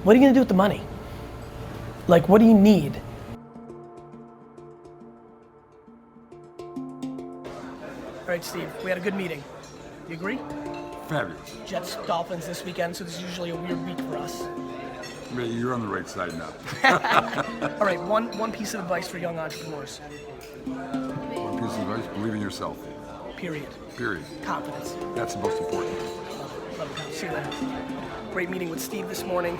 what are you gonna do with the money? Like, what do you need? All right, Steve, we had a good meeting. You agree? Fabulous. Jets, Dolphins this weekend, so this is usually a weird week for us. You're on the right side now. All right, one piece of advice for young entrepreneurs. One piece of advice, believe in yourself. Period. Period. Confidence. That's the most important. Love it. See you later. Great meeting with Steve this morning.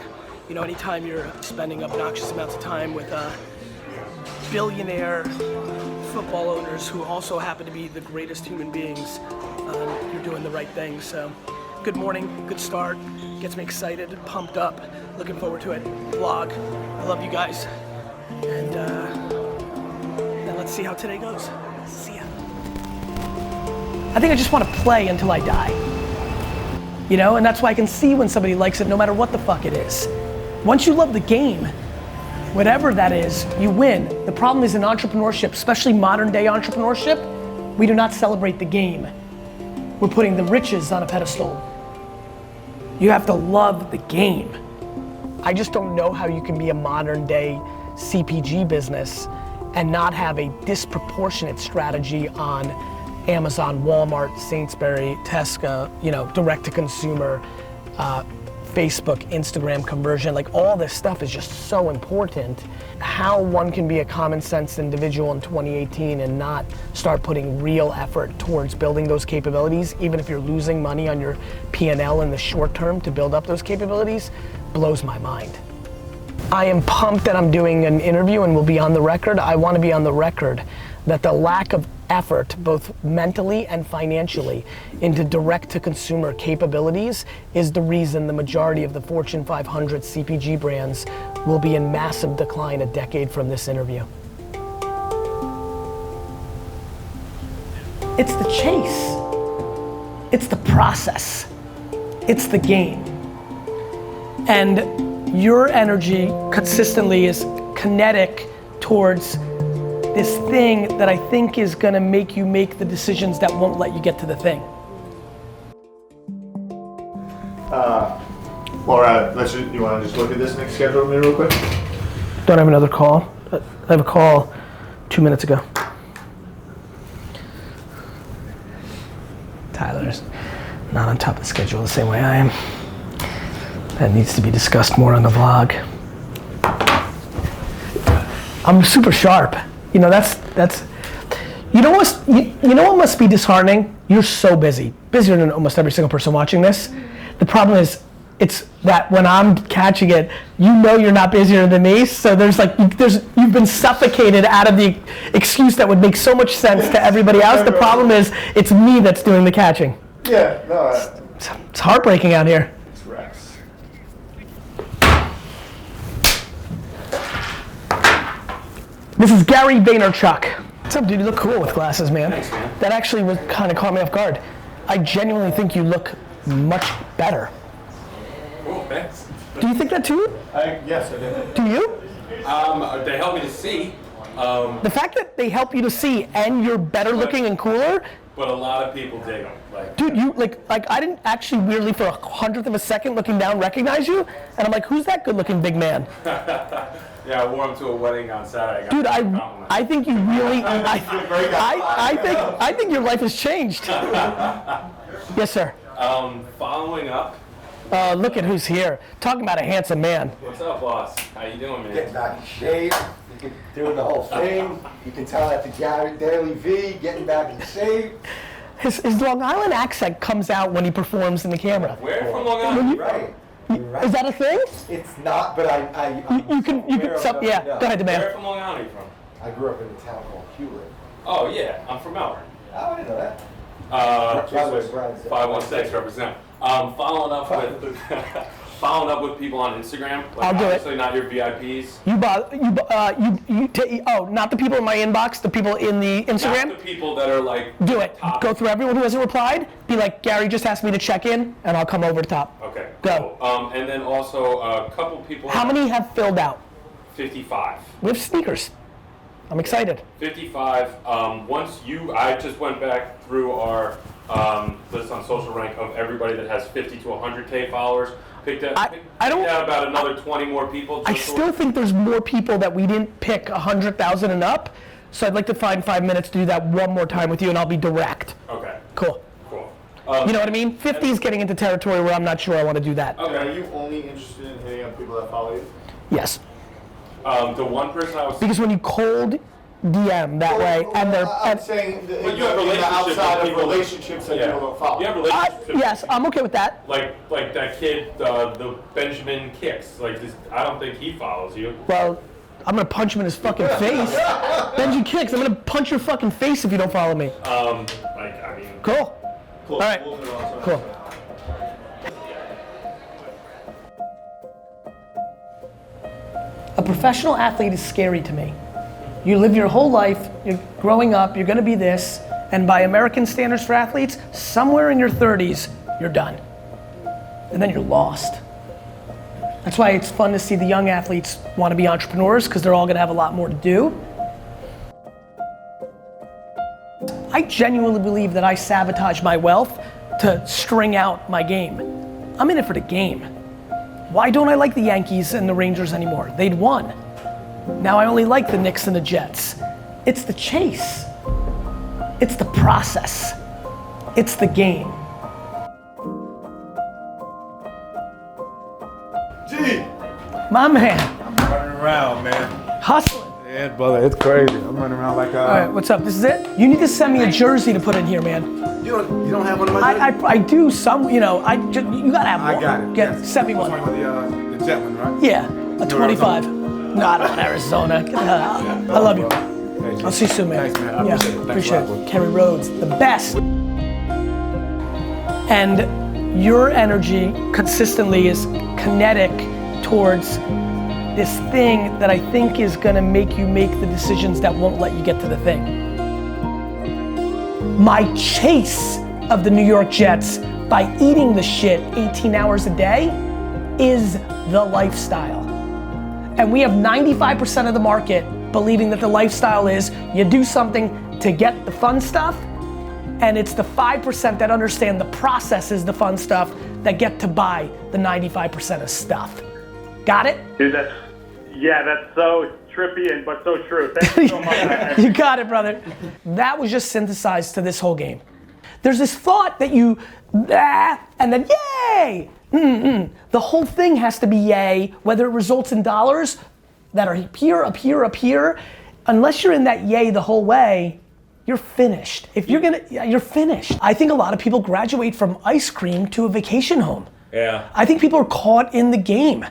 You know, anytime you're spending obnoxious amounts of time with billionaire football owners who also happen to be the greatest human beings, you're doing the right thing. So, good morning, good start. Gets me excited, pumped up. Looking forward to it. Vlog. I love you guys. And let's see how today goes. See ya. I think I just want to play until I die. You know, and that's why I can see when somebody likes it no matter what the fuck it is. Once you love the game, whatever that is, you win. The problem is in entrepreneurship, especially modern day entrepreneurship, we do not celebrate the game. We're putting the riches on a pedestal. You have to love the game. I just don't know how you can be a modern day CPG business and not have a disproportionate strategy on Amazon, Walmart, Sainsbury, Tesco, you know, direct to consumer, Facebook, Instagram conversion, like all this stuff is just so important. How one can be a common sense individual in 2018 and not start putting real effort towards building those capabilities, even if you're losing money on your P&L in the short term to build up those capabilities, blows my mind. I am pumped that I'm doing an interview and will be on the record. I want to be on the record that the lack of effort, both mentally and financially, into direct-to-consumer capabilities is the reason the majority of the Fortune 500 CPG brands will be in massive decline a decade from this interview. It's the chase. It's the process. It's the game. And your energy consistently is kinetic towards this thing that I think is gonna make you make the decisions that won't let you get to the thing. Laura, you wanna just look at this next schedule with me real quick? Don't have another call. I have a call 2 minutes ago. Tyler's not on top of the schedule the same way I am. That needs to be discussed more on the vlog. I'm super sharp. You know, that's you know what must be disheartening? You're so busy. Busier than almost every single person watching this. The problem is, it's that when I'm catching it, you know you're not busier than me, so you've been suffocated out of the excuse that would make so much sense to everybody else. The problem is, it's me that's doing the catching. Yeah, no. It's heartbreaking out here. It's Rex. This is Gary Vaynerchuk. What's up, dude? You look cool with glasses, man. Thanks, man. That actually was kind of caught me off guard. I genuinely think you look much better. Cool, thanks. Do you think that too? Yes, I do. Do you? They help me to see. The fact that they help you to see and you're better looking and cooler, But a lot of people dig them. Like, dude, you like I didn't actually weirdly for 100th of a second looking down recognize you, and I'm like, who's that good looking big man? yeah, I wore them to a wedding on Saturday. Dude, I think you really, I think your life has changed. Yes, sir. Following up. Look at who's here. Talking about a handsome man. What's up, boss? How you doing, man? Getting back in shape, doing the whole thing. You can tell that to Dailyvee, getting back in shape. His Long Island accent comes out when he performs in the camera. Where from Long Island? Right. You're right. Is that a thing? It's not, but You can yeah, go ahead, Where man. from Long Island are you from? I grew up in a town called Hewlett. Oh, yeah. I'm from Melbourne. Oh, I didn't know that. 516 represent. Following up with people on Instagram. Like, I'll do it. obviously not your VIPs. Not the people in my inbox, the people in the Instagram. Not the people that are like. Do it. Go through everyone who hasn't replied. Be like, Gary just asked me to check in, and I'll come over the top. Okay. Go. Cool. And then also a couple people. How many have filled out? 55. We have sneakers. I'm excited. 55. I just went back through our list on Social Rank of everybody that has 50 to 100K followers. picked out, I don't- picked out about another 20 more people. I just so- still think there's more people that we didn't pick 100,000 and up. So I'd like to find 5 minutes to do that one more time with you, and I'll be direct. Okay, Cool. cool. You know what I mean? 50 is getting into territory where I'm not sure I want to do that. Okay. Are you only interested in hitting up people that follow you? Yes. The one person I was. Because when you cold DM that way, and they're I'm saying But you have relationships outside with of people- relationships that Yeah. people don't follow. You have relationships. with yes, people. I'm okay with that. Like that kid, the Benjamin Kicks. Like this, I don't think he follows you. Well, I'm gonna punch him in his fucking face. Benji Kicks, I'm gonna punch your fucking face if you don't follow me. Like I mean. Cool. Cool. All right. We'll do it also. Cool. A professional athlete is scary to me. You live your whole life, you're growing up, you're gonna be this, and by American standards for athletes, somewhere in your 30s, you're done. And then you're lost. That's why it's fun to see the young athletes want to be entrepreneurs, because they're all gonna have a lot more to do. I genuinely believe that I sabotage my wealth to string out my game. I'm in it for the game. Why don't I like the Yankees and the Rangers anymore? They'd won. Now I only like the Knicks and the Jets. It's the chase. It's the process. It's the game. Gee, My man, I'm running around, man. hustling. Yeah, brother, it's crazy. I'm running around like All right, what's up? This is it? You need to send me a jersey to put in here, man. you don't have one of my I do some, you know, you gotta have one. I got it. Yes. Send me This one. with the jet one, right? Yeah, a 25. No, I don't want Arizona. Get the hell out. I love you. Thank I'll see you soon, man. Thanks, man. I Yeah, appreciate it. Thanks appreciate a lot, it. Kerry Rhodes, the best. And your energy consistently is kinetic towards this thing that I think is gonna make you make the decisions that won't let you get to the thing. My chase of the New York Jets by eating the shit 18 hours a day is the lifestyle. And we have 95% of the market believing that the lifestyle is you do something to get the fun stuff, and it's the 5% that understand the process is the fun stuff that get to buy the 95% of stuff. Got it? Dude, that's so trippy and but so true. Thank you so much. You got it, brother. That was just synthesized to this whole game. There's this thought that you, and then yay! The whole thing has to be yay, whether it results in dollars that are up here. Unless you're in that yay the whole way, you're finished. If you're you're finished. I think a lot of people graduate from ice cream to a vacation home. Yeah. I think people are caught in the game.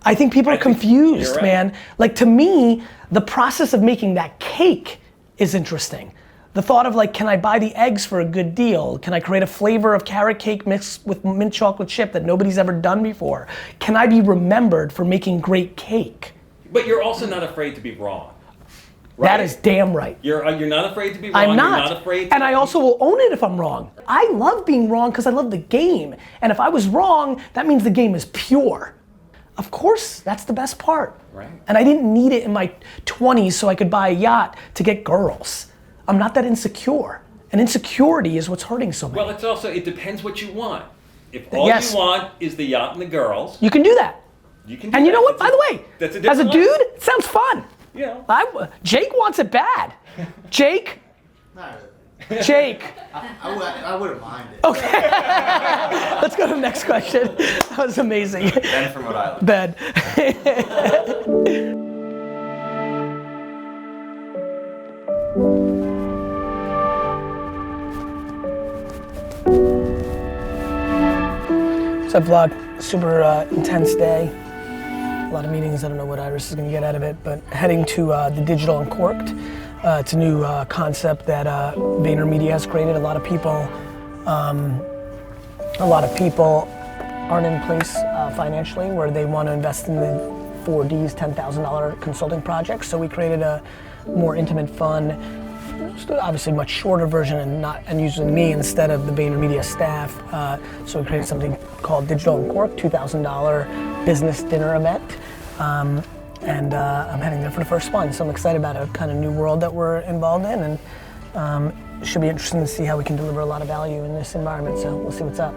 I think people are confused, you're right. man. Like, to me, the process of making that cake is interesting. The thought of, like, can I buy the eggs for a good deal? Can I create a flavor of carrot cake mixed with mint chocolate chip that nobody's ever done before? Can I be remembered for making great cake? But you're also not afraid to be wrong. That is damn right. You're not afraid to be wrong. I'm not. You're not afraid to And I also will own it if I'm wrong. I love being wrong because I love the game. And if I was wrong, that means the game is pure. Of course, that's the best part. Right. And I didn't need it in my 20s so I could buy a yacht to get girls. I'm not that insecure. And insecurity is what's hurting so many. Well, it's also, it depends what you want. If all Yes. you want is the yacht and the girls, You can do that. you can do And you that. know what, That's by the way, that's a as a different dude, life. it sounds fun. You know. Jake wants it bad. Jake, Jake. I wouldn't mind it. Okay. Let's go to the next question. That was amazing. Ben from Rhode Island. Ben. What's up, vlog? Super intense day. A lot of meetings. I don't know what Iris is going to get out of it, but heading to the Digital Uncorked. It's a new concept that VaynerMedia has created. A lot of people aren't in place financially where they want to invest in the 4Ds, $10,000 consulting projects. So we created a more intimate, fun, obviously much shorter version and using me instead of the VaynerMedia staff. So we created something called Digital Uncorked, $2,000 business dinner event. And I'm heading there for the first one. So I'm excited about a kind of new world that we're involved in, and it should be interesting to see how we can deliver a lot of value in this environment. So we'll see what's up.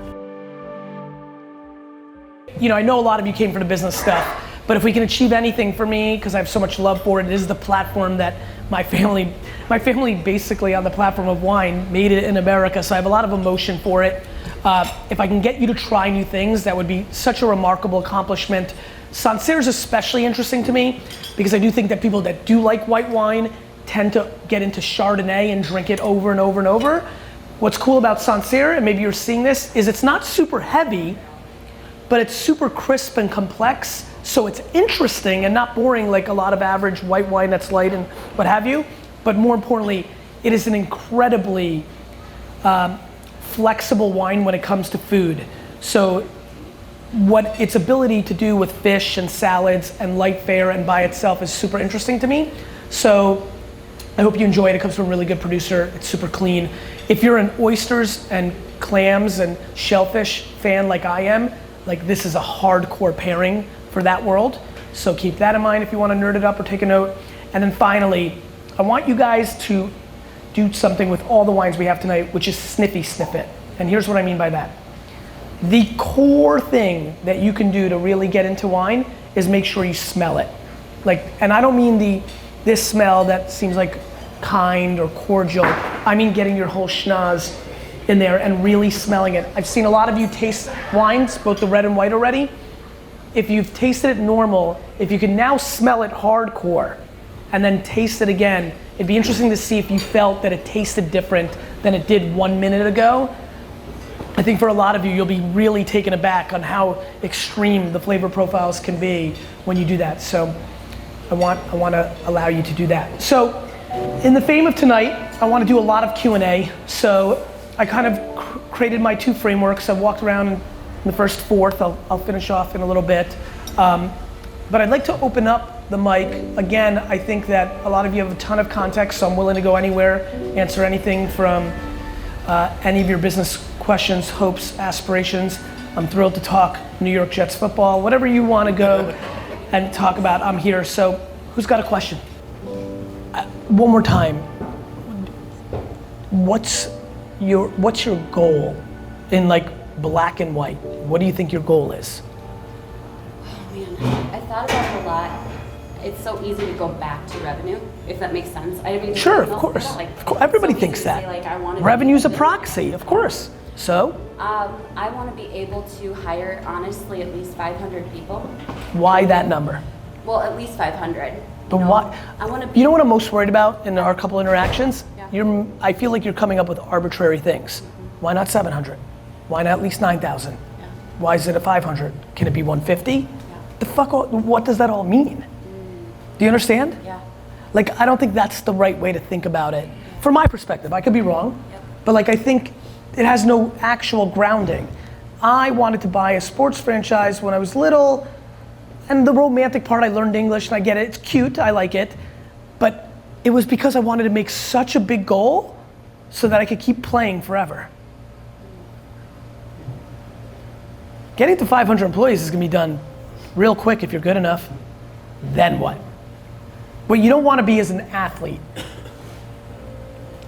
You know, I know a lot of you came for the business stuff, but if we can achieve anything for me, because I have so much love for it, it is the platform that my family basically on the platform of wine made it in America, so I have a lot of emotion for it. If I can get you to try new things, that would be such a remarkable accomplishment. Sancerre is especially interesting to me because I do think that people that do like white wine tend to get into Chardonnay and drink it over and over and over. What's cool about Sancerre, and maybe you're seeing this, is it's not super heavy, but it's super crisp and complex, so it's interesting and not boring like a lot of average white wine that's light and what have you. But more importantly, it is an incredibly flexible wine when it comes to food. So what its ability to do with fish and salads and light fare and by itself is super interesting to me. So I hope you enjoy it. It comes from a really good producer. It's super clean. If you're an oysters and clams and shellfish fan like I am, like this is a hardcore pairing for that world. So keep that in mind if you want to nerd it up or take a note. And then finally, I want you guys to do something with all the wines we have tonight, which is sniff it. And here's what I mean by that. The core thing that you can do to really get into wine is make sure you smell it. Like, and I don't mean this smell that seems like kind or cordial. I mean getting your whole schnoz in there and really smelling it. I've seen a lot of you taste wines, both the red and white already. If you've tasted it normal, if you can now smell it hardcore and then taste it again, it'd be interesting to see if you felt that it tasted different than it did 1 minute ago. I think for a lot of you, you'll be really taken aback on how extreme the flavor profiles can be when you do that. So I want to allow you to do that. So in the fame of tonight, I want to do a lot of Q&A. So I kind of created my 2 frameworks. I've walked around in the first fourth. I'll finish off in a little bit. But I'd like to open up the mic. Again, I think that a lot of you have a ton of context, so I'm willing to go anywhere, answer anything from any of your business questions, hopes, aspirations. I'm thrilled to talk New York Jets football, whatever you want to go and talk about, I'm here. So who's got a question? One more time. What's your goal in like black and white? What do you think your goal is? Oh man, I thought about it a lot. It's so easy to go back to revenue, if that makes sense. I mean, sure, of course. Everybody thinks that. Revenue's a proxy, of course. So? I want to be able to hire, honestly, at least 500 people. Why that number? Well, at least 500. But why? I want to be. You know what I'm most worried about in our couple interactions? Yeah. I feel like you're coming up with arbitrary things. Why not 700? Why not at least 9,000? Yeah. Why is it at 500? Can it be 150? The fuck, what does that all mean? Do you understand? Yeah. Like, I don't think that's the right way to think about it. From my perspective, I could be wrong, but like I think it has no actual grounding. I wanted to buy a sports franchise when I was little, and the romantic part, I learned English and I get it, it's cute, I like it, but it was because I wanted to make such a big goal so that I could keep playing forever. Getting to 500 employees is gonna be done real quick if you're good enough. Then what? What you don't wanna be is an athlete.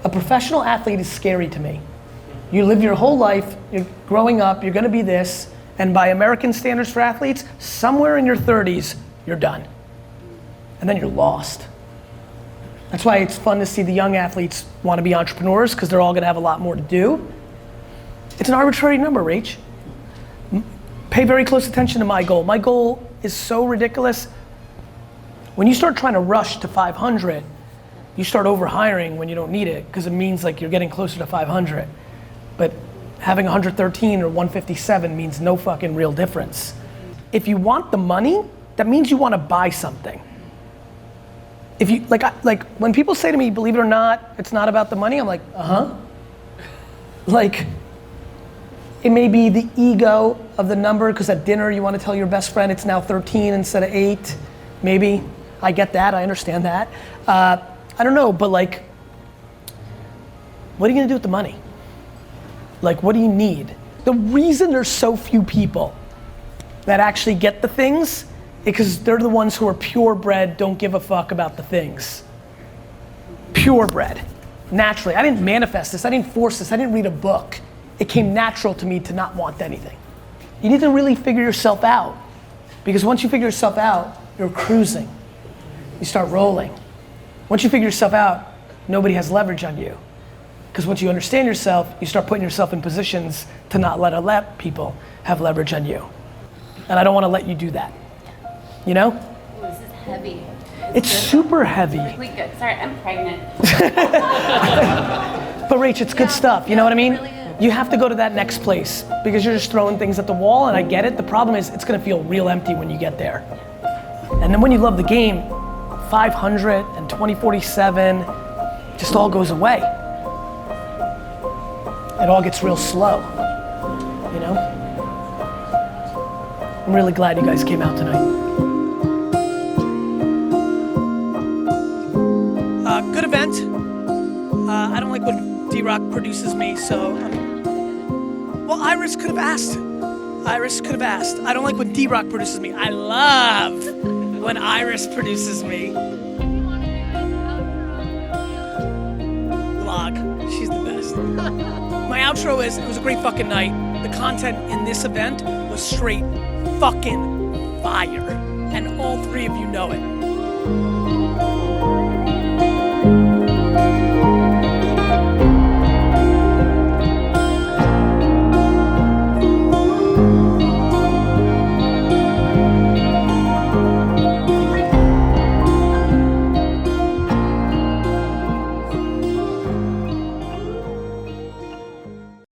A professional athlete is scary to me. You live your whole life, you're growing up, you're gonna be this, and by American standards for athletes, somewhere in your 30s, you're done. And then you're lost. That's why it's fun to see the young athletes wanna be entrepreneurs, because they're all gonna have a lot more to do. It's an arbitrary number, Rach. Pay very close attention to my goal. My goal is so ridiculous. When you start trying to rush to 500, you start overhiring when you don't need it, because it means like you're getting closer to 500. But having 113 or 157 means no fucking real difference. If you want the money, that means you want to buy something. If you like when people say to me, believe it or not, it's not about the money, I'm like, Like, it may be the ego of the number, because at dinner you want to tell your best friend it's now 13 instead of 8. Maybe. I get that, I understand that. I don't know, but like, what are you gonna do with the money? Like, what do you need? The reason there's so few people that actually get the things is because they're the ones who are purebred, don't give a fuck about the things. Purebred, naturally. I didn't manifest this, I didn't force this, I didn't read a book. It came natural to me to not want anything. You need to really figure yourself out. Because once you figure yourself out, you're cruising. You start rolling. Once you figure yourself out, nobody has leverage on you. Because once you understand yourself, you start putting yourself in positions to not let people have leverage on you. And I don't want to let you do that. You know? Ooh, this is heavy. It's super heavy. Really good. Sorry, I'm pregnant. But Rach, it's good stuff, you know what I mean? You have to go to that next place because you're just throwing things at the wall, and I get it. The problem is it's gonna feel real empty when you get there. And then when you love the game, 500 and 2047 just all goes away. It all gets real slow, you know? I'm really glad you guys came out tonight. Good event. I don't like when D-Rock produces me, so well, Iris could have asked. I don't like when D-Rock produces me. I love when Iris produces me. Vlog, she's the best. My outro is, it was a great fucking night. The content in this event was straight fucking fire. And all three of you know it.